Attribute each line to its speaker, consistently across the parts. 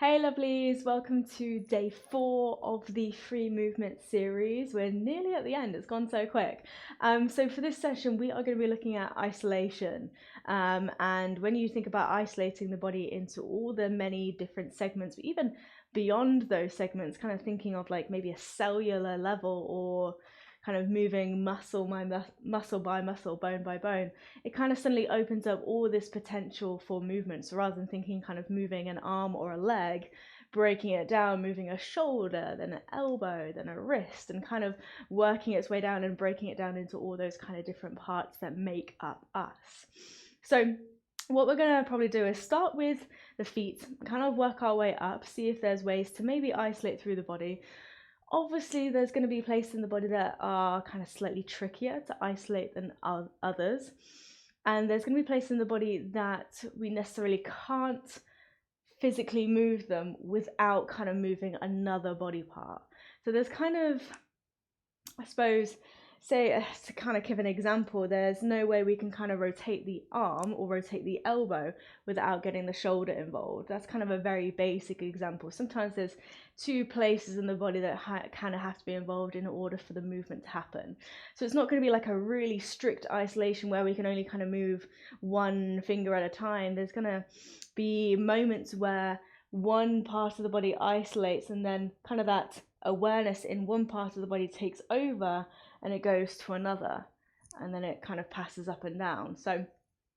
Speaker 1: Hey lovelies, welcome to day 4 of the free movement series. We're nearly at the end, it's gone so quick. So for this session we are going to be looking at isolation, and when you think about isolating the body into all the many different segments, but even beyond those segments, kind of thinking of like maybe a cellular level or kind of moving muscle by muscle, bone by bone, it kind of suddenly opens up all this potential for movement. So rather than thinking kind of moving an arm or a leg, breaking it down, moving a shoulder, then an elbow, then a wrist, and kind of working its way down and breaking it down into all those kind of different parts that make up us. So what we're going to probably do is start with the feet, kind of work our way up, see if there's ways to maybe isolate through the body. Obviously, there's going to be places in the body that are kind of slightly trickier to isolate than others. And there's going to be places in the body that we necessarily can't physically move them without kind of moving another body part. So there's kind of, I suppose, say to kind of give an example, there's no way we can kind of rotate the arm or rotate the elbow without getting the shoulder involved. That's kind of a very basic example. Sometimes there's two places in the body that kind of have to be involved in order for the movement to happen. So it's not going to be like a really strict isolation where we can only kind of move one finger at a time. There's going to be moments where one part of the body isolates and then kind of that awareness in one part of the body takes over and it goes to another, and then it kind of passes up and down. So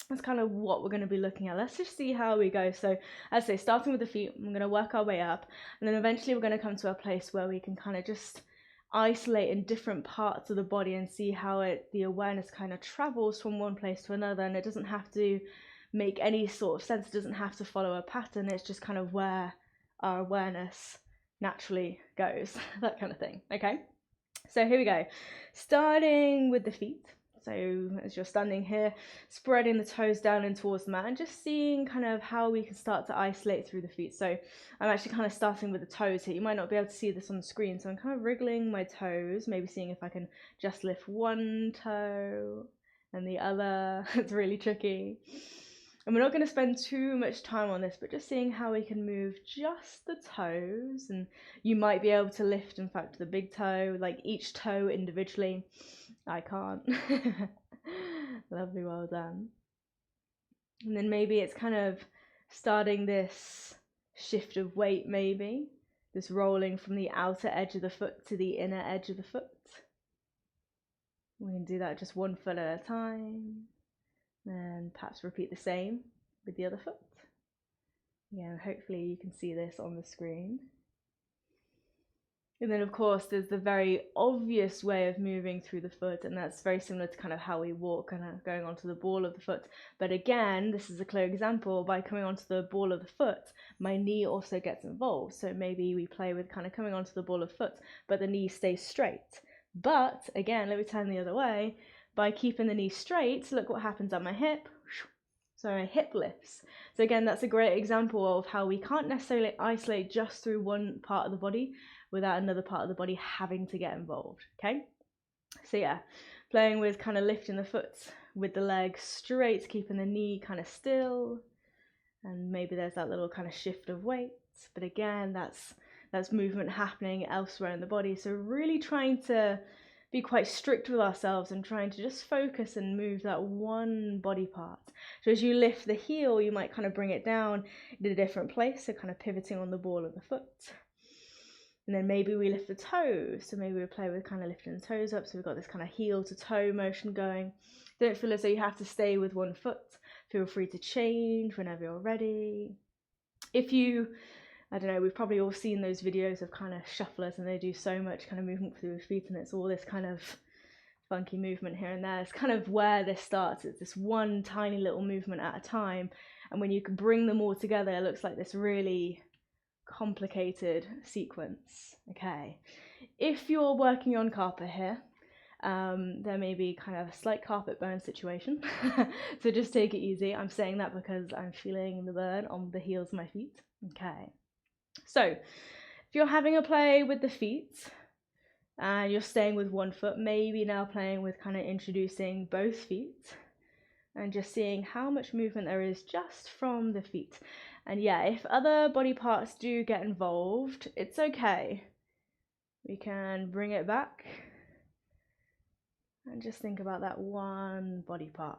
Speaker 1: that's kind of what we're going to be looking at. Let's just see how we go. So as I say, starting with the feet, I'm going to work our way up, and then eventually we're going to come to a place where we can kind of just isolate in different parts of the body and see how the awareness kind of travels from one place to another, and it doesn't have to make any sort of sense. It doesn't have to follow a pattern. It's just kind of where our awareness naturally goes, that kind of thing. Okay, so here we go, starting with the feet. So as you're standing here, spreading the toes down and towards the mat and just seeing kind of how we can start to isolate through the feet. So I'm actually kind of starting with the toes here. You might not be able to see this on the screen, so I'm kind of wriggling my toes, maybe seeing if I can just lift one toe and the other. It's really tricky. And we're not going to spend too much time on this, but just seeing how we can move just the toes. And you might be able to lift, in fact, the big toe, like each toe individually. I can't. Lovely, well done. And then maybe it's kind of starting this shift of weight, maybe. This rolling from the outer edge of the foot to the inner edge of the foot. We can do that just one foot at a time. And perhaps repeat the same with the other foot. Yeah, hopefully you can see this on the screen. And then of course there's the very obvious way of moving through the foot, and that's very similar to kind of how we walk, kind of going onto the ball of the foot. But again, this is a clear example. By coming onto the ball of the foot, my knee also gets involved. So maybe we play with kind of coming onto the ball of the foot, but the knee stays straight. But again, let me turn the other way. By keeping the knee straight, look what happens at my hip. So my hip lifts. So again, that's a great example of how we can't necessarily isolate just through one part of the body without another part of the body having to get involved. Okay, so yeah, playing with kind of lifting the foot with the leg straight, keeping the knee kind of still, and maybe there's that little kind of shift of weight. But again, that's movement happening elsewhere in the body. So really trying to be quite strict with ourselves and trying to just focus and move that one body part. So as you lift the heel, you might kind of bring it down in a different place, so kind of pivoting on the ball of the foot. And then maybe we lift the toes, so maybe we play with kind of lifting the toes up, so we've got this kind of heel to toe motion going. Don't feel as though you have to stay with one foot. Feel free to change whenever you're ready. If you, I don't know, we've probably all seen those videos of kind of shufflers, and they do so much kind of movement through the feet, and it's all this kind of funky movement here and there. It's kind of where this starts. It's this one tiny little movement at a time, and when you can bring them all together, it looks like this really complicated sequence. Okay, if you're working on carpet here, there may be kind of a slight carpet burn situation. So just take it easy. I'm saying that because I'm feeling the burn on the heels of my feet. Okay, so if you're having a play with the feet and you're staying with one foot, maybe now playing with kind of introducing both feet, and just seeing how much movement there is just from the feet. And yeah, if other body parts do get involved, it's okay. We can bring it back and just think about that one body part.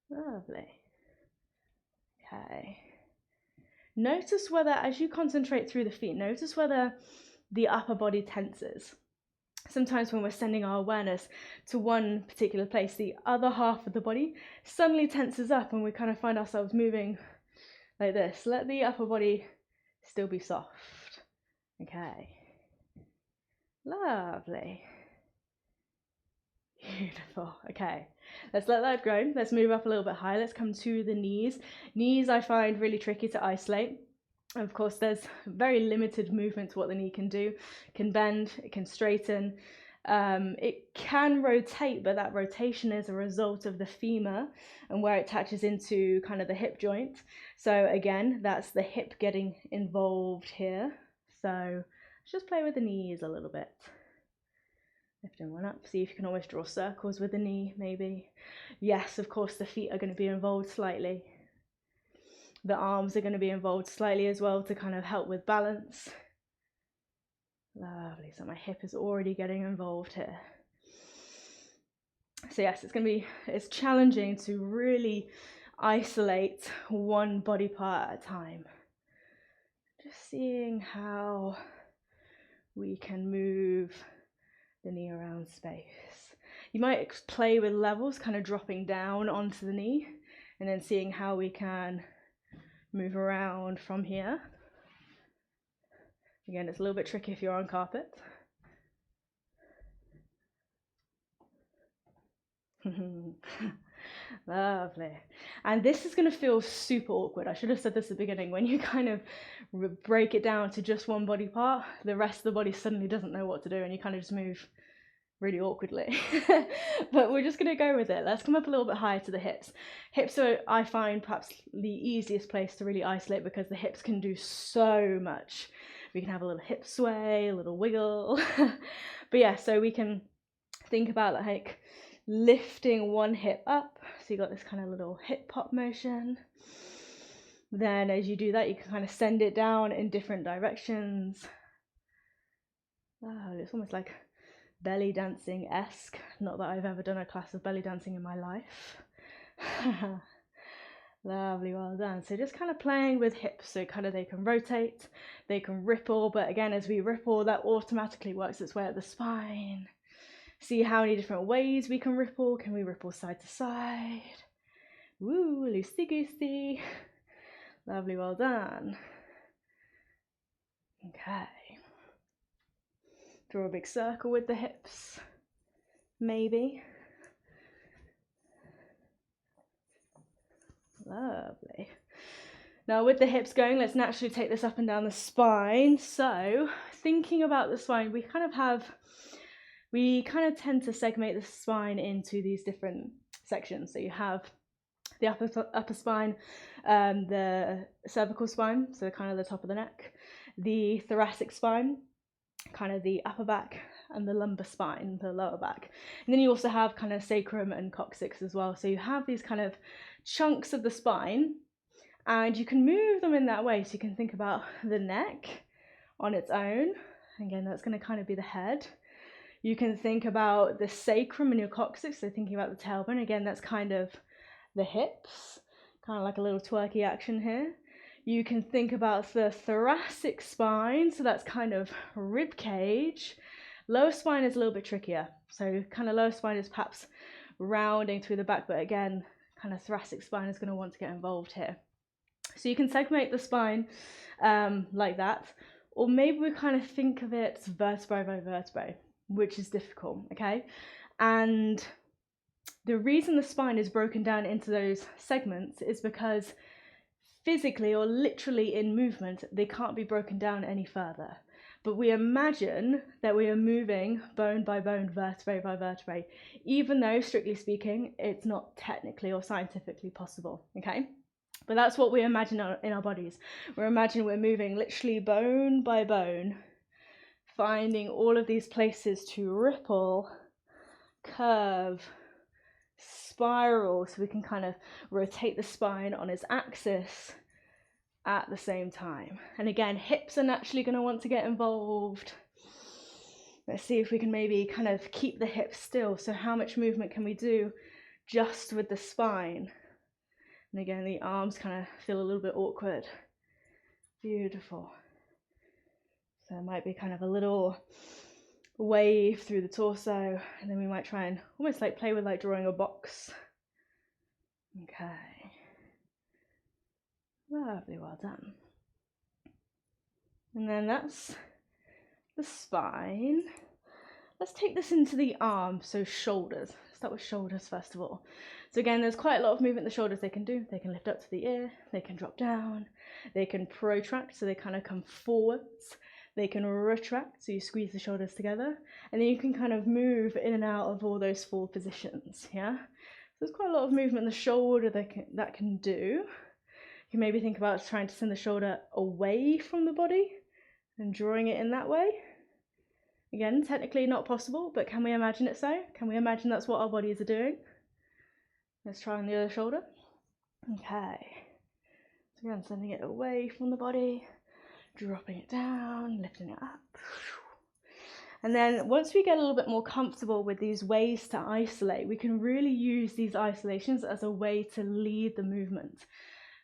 Speaker 1: Lovely. Okay. Notice whether, as you concentrate through the feet, notice whether the upper body tenses. Sometimes when we're sending our awareness to one particular place, the other half of the body suddenly tenses up and we kind of find ourselves moving like this. Let the upper body still be soft. Okay. Lovely. Beautiful. Okay, let's let that go. Let's move up a little bit higher. Let's come to the knees. Knees I find really tricky to isolate. Of course, there's very limited movement to what the knee can do. It can bend, it can straighten, it can rotate, but that rotation is a result of the femur and where it attaches into kind of the hip joint. So again, that's the hip getting involved here. So let's just play with the knees a little bit. Lifting one up, see if you can almost draw circles with the knee, maybe. Yes, of course, the feet are going to be involved slightly. The arms are going to be involved slightly as well to kind of help with balance. Lovely, so my hip is already getting involved here. So yes, it's challenging to really isolate one body part at a time. Just seeing how we can move the knee around space. You might play with levels, kind of dropping down onto the knee and then seeing how we can move around from here. Again, it's a little bit tricky if you're on carpet. Lovely. And this is going to feel super awkward. I should have said this at the beginning. When you kind of break it down to just one body part, the rest of the body suddenly doesn't know what to do and you kind of just move really awkwardly. But we're just going to go with it. Let's come up a little bit higher to the hips. Hips are, I find, perhaps the easiest place to really isolate because the hips can do so much. We can have a little hip sway, a little wiggle. But yeah, so we can think about like lifting one hip up. So you got this kind of little hip pop motion. Then as you do that, you can kind of send it down in different directions. Wow, it's almost like belly dancing-esque. Not that I've ever done a class of belly dancing in my life. Lovely, well done. So just kind of playing with hips, so kind of they can rotate, they can ripple, but again, as we ripple, that automatically works its way up the spine. See how many different ways we can ripple. Can we ripple side to side? Woo, loosey-goosey. Lovely, well done. Okay. Draw a big circle with the hips, maybe. Lovely. Now with the hips going, let's naturally take this up and down the spine. So thinking about the spine, we kind of tend to segment the spine into these different sections. So you have the upper spine, the cervical spine, so kind of the top of the neck, the thoracic spine, kind of the upper back, and the lumbar spine, the lower back. And then you also have kind of sacrum and coccyx as well. So you have these kind of chunks of the spine and you can move them in that way. So you can think about the neck on its own. Again, that's going to kind of be the head. You can think about the sacrum and your coccyx, so thinking about the tailbone. Again, that's kind of the hips, kind of like a little twerky action here. You can think about the thoracic spine, so that's kind of rib cage. Lower spine is a little bit trickier, so kind of lower spine is perhaps rounding through the back, but again, kind of thoracic spine is going to want to get involved here. So you can segment the spine like that, or maybe we kind of think of it vertebrae by vertebrae, which is difficult, okay? And the reason the spine is broken down into those segments is because physically or literally in movement, they can't be broken down any further. But we imagine that we are moving bone by bone, vertebrae by vertebrae, even though, strictly speaking, it's not technically or scientifically possible, okay? But that's what we imagine in our bodies. We're imagining we're moving literally bone by bone, finding all of these places to ripple, curve, spiral, so we can kind of rotate the spine on its axis at the same time. And again, hips are naturally going to want to get involved. Let's see if we can maybe kind of keep the hips still. So how much movement can we do just with the spine? And again, the arms kind of feel a little bit awkward. Beautiful. So it might be kind of a little wave through the torso, and then we might try and almost like play with like drawing a box. Okay. Lovely, well done. And then that's the spine. Let's take this into the arms, so shoulders. Start with shoulders first of all. So again, there's quite a lot of movement the shoulders they can do. They can lift up to the ear, they can drop down, they can protract, so they kind of come forwards. They can retract, so you squeeze the shoulders together, and then you can kind of move in and out of all those four positions, yeah? So there's quite a lot of movement in the shoulder that can do. You can maybe think about trying to send the shoulder away from the body and drawing it in that way. Again, technically not possible, but can we imagine it so? Can we imagine that's what our bodies are doing? Let's try on the other shoulder. Okay. So again, sending it away from the body, dropping it down, lifting it up. And then once we get a little bit more comfortable with these ways to isolate, we can really use these isolations as a way to lead the movement.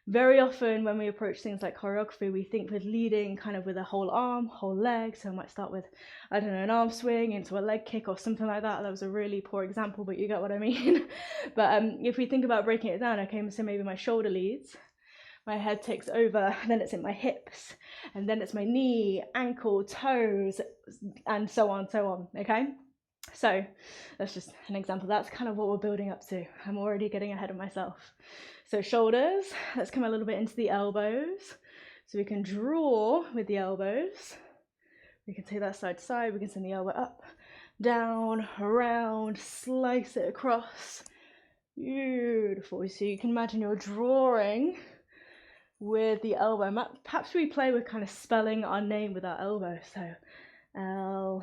Speaker 1: Very often when we approach things like choreography, we think we're leading kind of with a whole arm, whole leg. So I might start with, I don't know, an arm swing into a leg kick or something like that. That was a really poor example, but you get what I mean. But if we think about breaking it down, okay, so maybe my shoulder leads, my head takes over, then it's in my hips, and then it's my knee, ankle, toes, and so on, okay? So that's just an example. That's kind of what we're building up to. I'm already getting ahead of myself. So shoulders, let's come a little bit into the elbows. So we can draw with the elbows. We can take that side to side. We can send the elbow up, down, around, slice it across. Beautiful. So you can imagine you're drawing with the elbow. Perhaps we play with kind of spelling our name with our elbow. So L-A-U-R-E-N.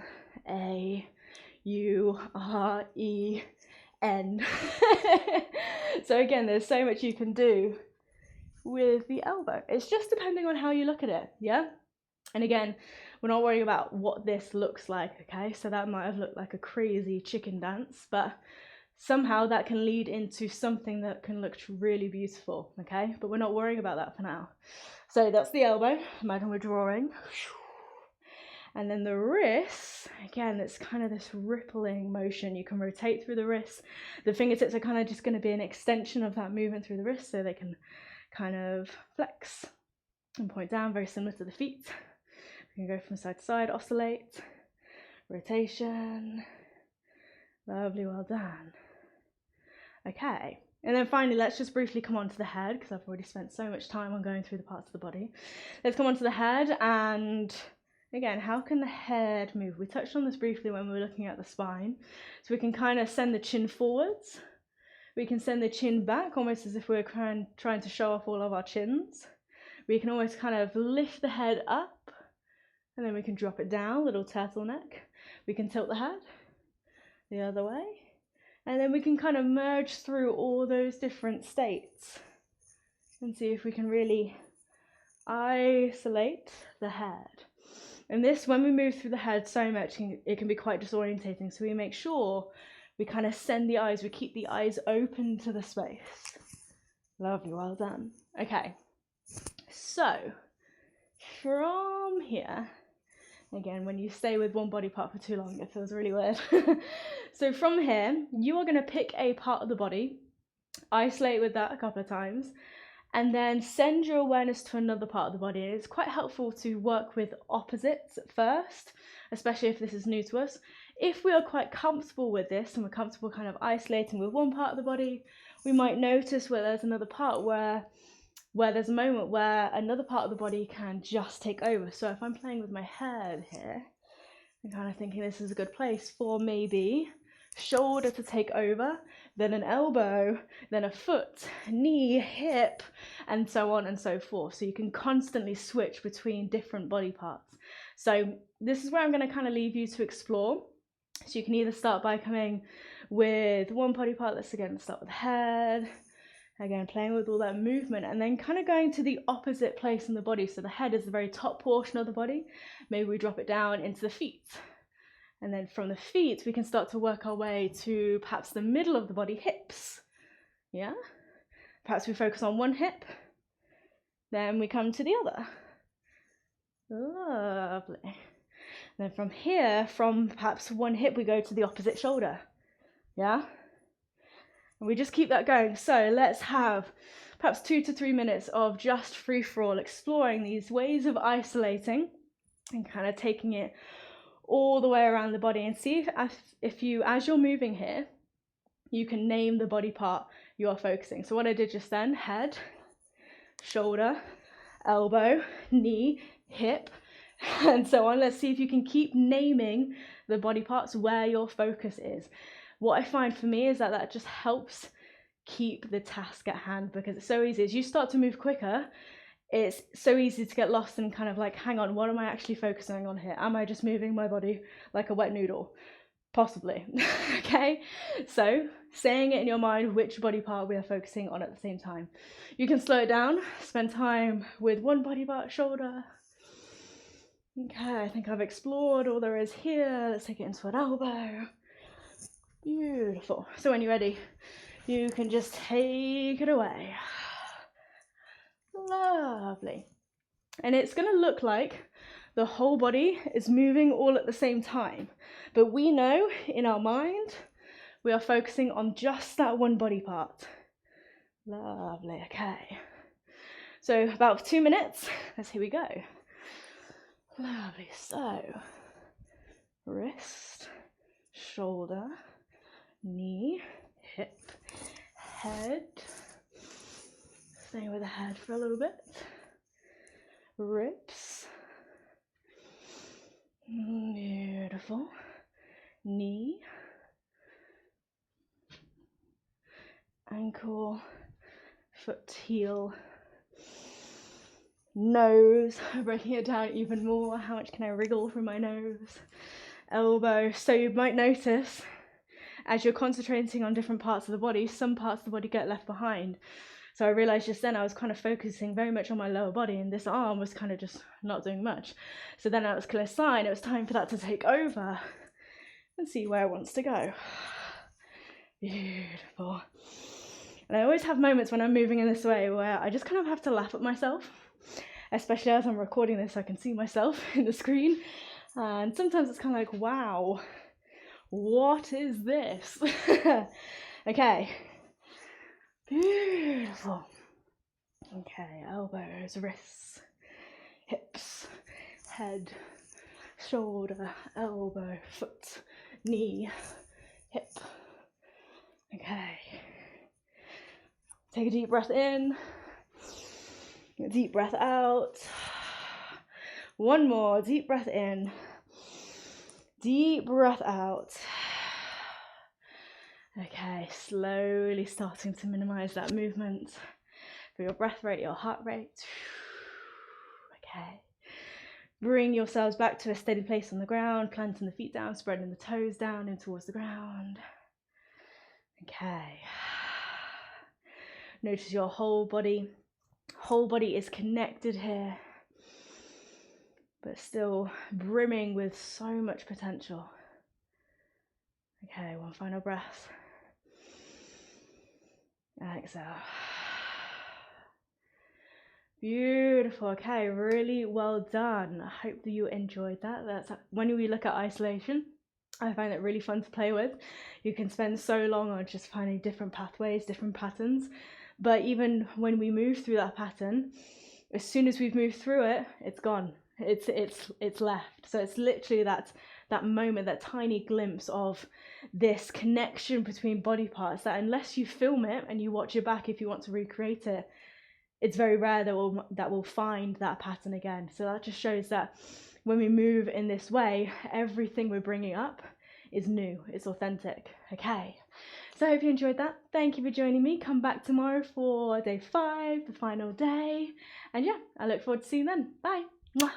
Speaker 1: So again, there's so much you can do with the elbow. It's just depending on how you look at it, yeah? And again, we're not worrying about what this looks like, okay? So that might have looked like a crazy chicken dance, but somehow that can lead into something that can look really beautiful, okay? But we're not worrying about that for now. So that's the elbow. Imagine we're drawing. And then the wrists, again, it's kind of this rippling motion. You can rotate through the wrists. The fingertips are kind of just going to be an extension of that movement through the wrists, so they can kind of flex and point down, very similar to the feet. We can go from side to side, oscillate, rotation. Lovely, well done. Okay, and then finally, let's just briefly come on to the head, because I've already spent so much time on going through the parts of the body. Let's come on to the head, and again, how can the head move? We touched on this briefly when we were looking at the spine. So we can kind of send the chin forwards. We can send the chin back, almost as if we're trying to show off all of our chins. We can almost kind of lift the head up, and then we can drop it down, little turtleneck. We can tilt the head the other way. And then we can kind of merge through all those different states and see if we can really isolate the head. And this, when we move through the head so much, it can be quite disorientating. So we make sure we kind of send the eyes, we keep the eyes open to the space. Lovely, well done. Okay, so from here, again, when you stay with one body part for too long, it feels really weird. So from here, you are going to pick a part of the body, isolate with that a couple of times, and then send your awareness to another part of the body. It's quite helpful to work with opposites at first, especially if this is new to us. If we are quite comfortable with this and we're comfortable kind of isolating with one part of the body, we might notice where there's another part where there's a moment where another part of the body can just take over. So if I'm playing with my head here, I'm kind of thinking this is a good place for maybe shoulder to take over, then an elbow, then a foot, knee, hip, and so on and so forth. So you can constantly switch between different body parts. So this is where I'm going to kind of leave you to explore. So you can either start by coming with one body part. Let's again start with the head. Again, playing with all that movement and then kind of going to the opposite place in the body. So the head is the very top portion of the body. Maybe we drop it down into the feet. And then from the feet, we can start to work our way to perhaps the middle of the body, hips. Yeah? Perhaps we focus on one hip. Then we come to the other. Lovely. And then from here, from perhaps one hip, we go to the opposite shoulder. Yeah? And we just keep that going. So let's have perhaps 2 to 3 minutes of just free for all, exploring these ways of isolating and kind of taking it all the way around the body, and see if you, as you're moving here, you can name the body part you are focusing. So what I did just then, head, shoulder, elbow, knee, hip, and so on. Let's see if you can keep naming the body parts where your focus is. What I find for me is that just helps keep the task at hand, because it's so easy. As you start to move quicker, it's so easy to get lost and kind of like, hang on, what am I actually focusing on here? Am I just moving my body like a wet noodle? Possibly. Okay, so saying it in your mind which body part we are focusing on at the same time. You can slow it down, spend time with one body part, shoulder. Okay, I think I've explored all there is here. Let's take it into an elbow. Beautiful. So when you're ready, you can just take it away. Lovely. And it's going to look like the whole body is moving all at the same time. But we know in our mind, we are focusing on just that one body part. Lovely. Okay. So about 2 minutes. Here we go. Lovely. So wrist, shoulder, knee, hip, head. Staying with the head for a little bit. Ribs. Beautiful. Knee. Ankle. Foot, heel. Nose. Breaking it down even more. How much can I wriggle through my nose? Elbow. So you might notice, as you're concentrating on different parts of the body, some parts of the body get left behind. So I realized just then I was kind of focusing very much on my lower body, and this arm was kind of just not doing much. So then it was clear sign, it was time for that to take over and see where it wants to go. Beautiful. And I always have moments when I'm moving in this way where I just kind of have to laugh at myself, especially as I'm recording this, I can see myself in the screen. And sometimes it's kind of like, wow, what is this? Okay. Beautiful. Okay, elbows, wrists, hips, head, shoulder, elbow, foot, knee, hip. Okay. Take a deep breath in, a deep breath out. One more, deep breath in, deep breath out. Okay, slowly starting to minimize that movement for your breath rate, your heart rate. Okay. Bring yourselves back to a steady place on the ground, planting the feet down, spreading the toes down in towards the ground. Okay. Notice your whole body. Whole body is connected here, but still brimming with so much potential. Okay, one final breath. Exhale. Beautiful. Okay, really well done. I hope that you enjoyed that. That's when we look at isolation, I find it really fun to play with. You can spend so long on just finding different pathways, different patterns, but even when we move through that pattern, as soon as we've moved through it, it's gone. It's left. So it's literally that moment, that tiny glimpse of this connection between body parts that unless you film it and you watch it back if you want to recreate it, it's very rare that we'll find that pattern again. So that just shows that when we move in this way, everything we're bringing up is new, it's authentic. Okay, so I hope you enjoyed that. Thank you for joining me. Come back tomorrow for day 5, the final day. And yeah, I look forward to seeing you then. Bye. Mwah.